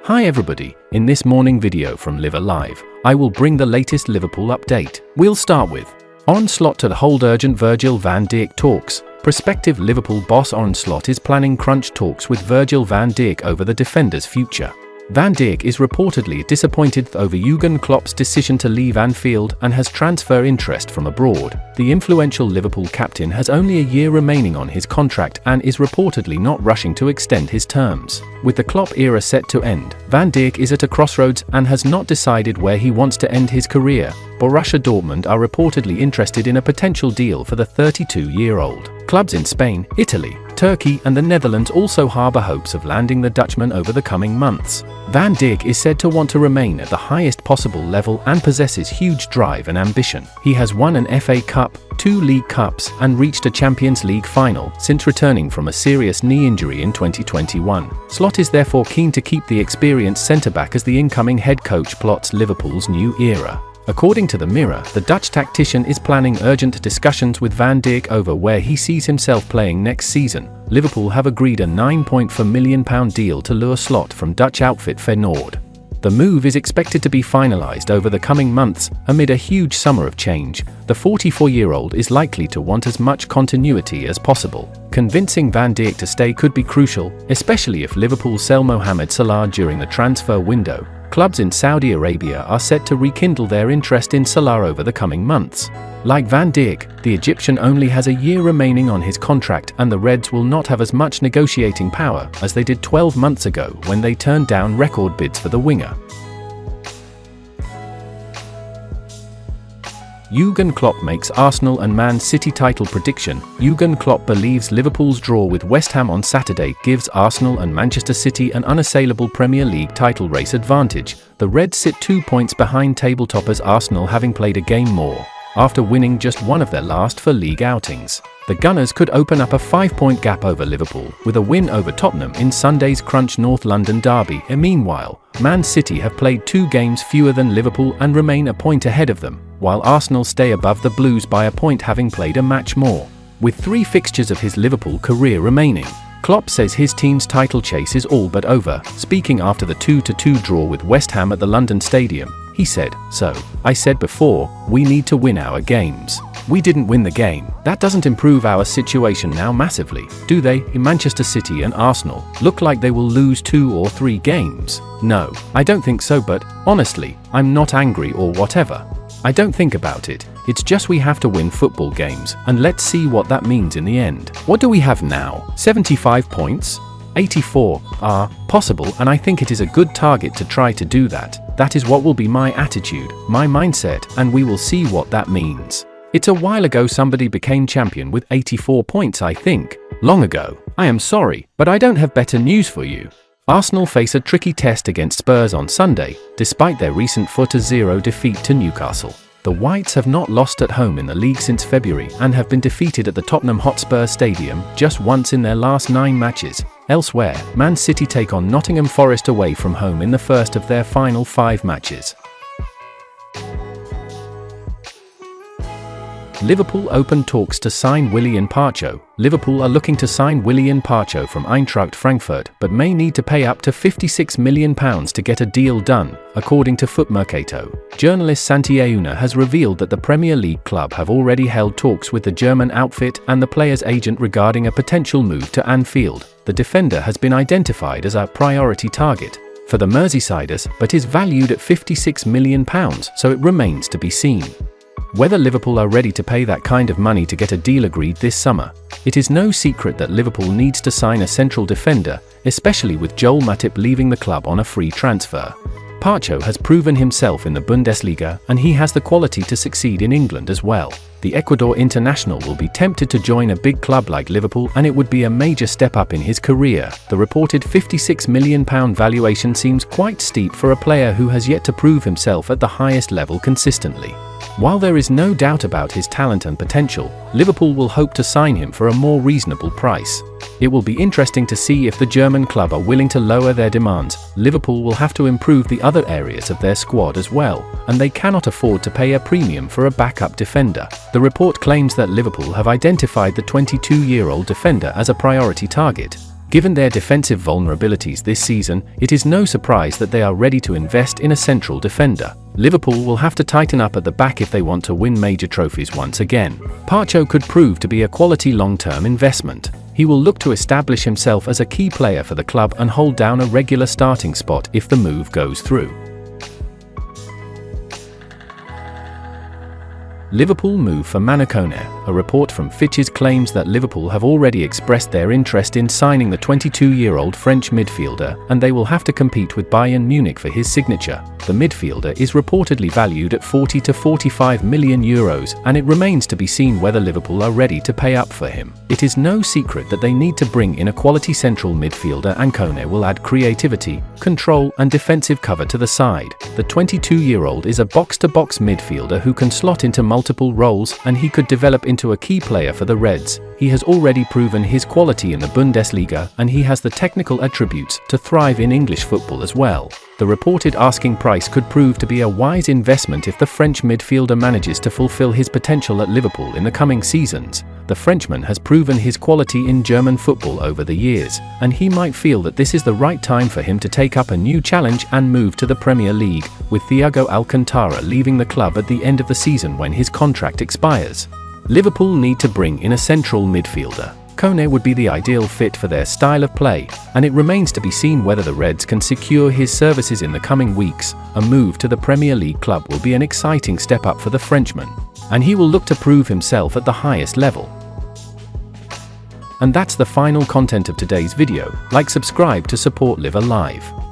Hi everybody, in this morning video from Live Alive, I will bring the latest Liverpool update. We'll start with onslaught to hold urgent Virgil van Dijk talks. Prospective Liverpool boss Arnold is planning crunch talks with Virgil van Dijk over the defender's future. Van Dijk is reportedly disappointed over Jurgen Klopp's decision to leave Anfield and has transfer interest from abroad. The influential Liverpool captain has only a year remaining on his contract and is reportedly not rushing to extend his terms. With the Klopp era set to end, Van Dijk is at a crossroads and has not decided where he wants to end his career. Borussia Dortmund are reportedly interested in a potential deal for the 32-year-old. Clubs in Spain, Italy, Turkey and the Netherlands also harbour hopes of landing the Dutchman over the coming months. Van Dijk is said to want to remain at the highest possible level and possesses huge drive and ambition. He has won an FA Cup, 2 League Cups and reached a Champions League final since returning from a serious knee injury in 2021. Slot is therefore keen to keep the experienced centre-back as the incoming head coach plots Liverpool's new era. According to the Mirror, the Dutch tactician is planning urgent discussions with Van Dijk over where he sees himself playing next season. Liverpool have agreed a £9.4 million deal to lure Slot from Dutch outfit Feyenoord. The move is expected to be finalised over the coming months. Amid a huge summer of change, the 44-year-old is likely to want as much continuity as possible. Convincing Van Dijk to stay could be crucial, especially if Liverpool sell Mohamed Salah during the transfer window. Clubs in Saudi Arabia are set to rekindle their interest in Salah over the coming months. Like Van Dijk, the Egyptian only has a year remaining on his contract and the Reds will not have as much negotiating power as they did 12 months ago when they turned down record bids for the winger. Jurgen Klopp makes Arsenal and Man City title prediction. Jurgen Klopp believes Liverpool's draw with West Ham on Saturday gives Arsenal and Manchester City an unassailable Premier League title race advantage. The Reds sit 2 points behind tabletoppers Arsenal, having played a game more, after winning just one of their last 4 league outings. The Gunners could open up a 5-point gap over Liverpool with a win over Tottenham in Sunday's crunch North London derby. Meanwhile, Man City have played 2 games fewer than Liverpool and remain a point ahead of them, while Arsenal stay above the Blues by a point, having played a match more. With 3 fixtures of his Liverpool career remaining, Klopp says his team's title chase is all but over. Speaking after the 2-2 draw with West Ham at the London Stadium, he said, "So, I said before, we need to win our games. We didn't win the game. That doesn't improve our situation now massively, do they? Manchester City and Arsenal look like they will lose 2 or 3 games. No, I don't think so, but honestly, I'm not angry or whatever. I don't think about it. It's just we have to win football games, and let's see what that means in the end." What do we have now? 75 points? 84 are possible, and I think it is a good target to try to do that. That is what will be my attitude, my mindset, and we will see what that means. It's a while ago somebody became champion with 84 points, I think. Long ago. I am sorry, but I don't have better news for you. Arsenal face a tricky test against Spurs on Sunday, despite their recent 4-0 defeat to Newcastle. The Whites have not lost at home in the league since February and have been defeated at the Tottenham Hotspur Stadium just once in their last 9 matches. Elsewhere, Man City take on Nottingham Forest away from home in the first of their final 5 matches. Liverpool open talks to sign Willian Pacho. Liverpool are looking to sign Willian Pacho from Eintracht Frankfurt, but may need to pay up to £56 million to get a deal done, according to Footmercato. Journalist Santi Auna has revealed that the Premier League club have already held talks with the German outfit and the player's agent regarding a potential move to Anfield. The defender has been identified as a priority target for the Merseysiders, but is valued at £56 million, so it remains to be seen whether Liverpool are ready to pay that kind of money to get a deal agreed this summer. It is no secret that Liverpool needs to sign a central defender, especially with Joel Matip leaving the club on a free transfer. Pacho has proven himself in the Bundesliga, and he has the quality to succeed in England as well. The Ecuador international will be tempted to join a big club like Liverpool, and it would be a major step up in his career. The reported £56 million valuation seems quite steep for a player who has yet to prove himself at the highest level consistently. While there is no doubt about his talent and potential, Liverpool will hope to sign him for a more reasonable price. It will be interesting to see if the German club are willing to lower their demands. Liverpool will have to improve the other areas of their squad as well, and they cannot afford to pay a premium for a backup defender. The report claims that Liverpool have identified the 22-year-old defender as a priority target. Given their defensive vulnerabilities this season, it is no surprise that they are ready to invest in a central defender. Liverpool will have to tighten up at the back if they want to win major trophies once again. Pacho could prove to be a quality long-term investment. He will look to establish himself as a key player for the club and hold down a regular starting spot if the move goes through. Liverpool move for MANU KONE. A report from Fitches claims that Liverpool have already expressed their interest in signing the 22-year-old French midfielder, and they will have to compete with Bayern Munich for his signature. The midfielder is reportedly valued at 40 to 45 million euros, and it remains to be seen whether Liverpool are ready to pay up for him. It is no secret that they need to bring in a quality central midfielder, and Kone will add creativity, control and defensive cover to the side. The 22-year-old is a box-to-box midfielder who can slot into multiple roles, and he could develop into a key player for the Reds. He has already proven his quality in the Bundesliga, and he has the technical attributes to thrive in English football as well. The reported asking price could prove to be a wise investment if the French midfielder manages to fulfill his potential at Liverpool in the coming seasons. The Frenchman has proven his quality in German football over the years, and he might feel that this is the right time for him to take up a new challenge and move to the Premier League, with Thiago Alcantara leaving the club at the end of the season when his contract expires. Liverpool need to bring in a central midfielder. Kone would be the ideal fit for their style of play, and it remains to be seen whether the Reds can secure his services in the coming weeks. A move to the Premier League club will be an exciting step up for the Frenchman, and he will look to prove himself at the highest level. And that's the final content of today's video. Like, subscribe to support Live Alive.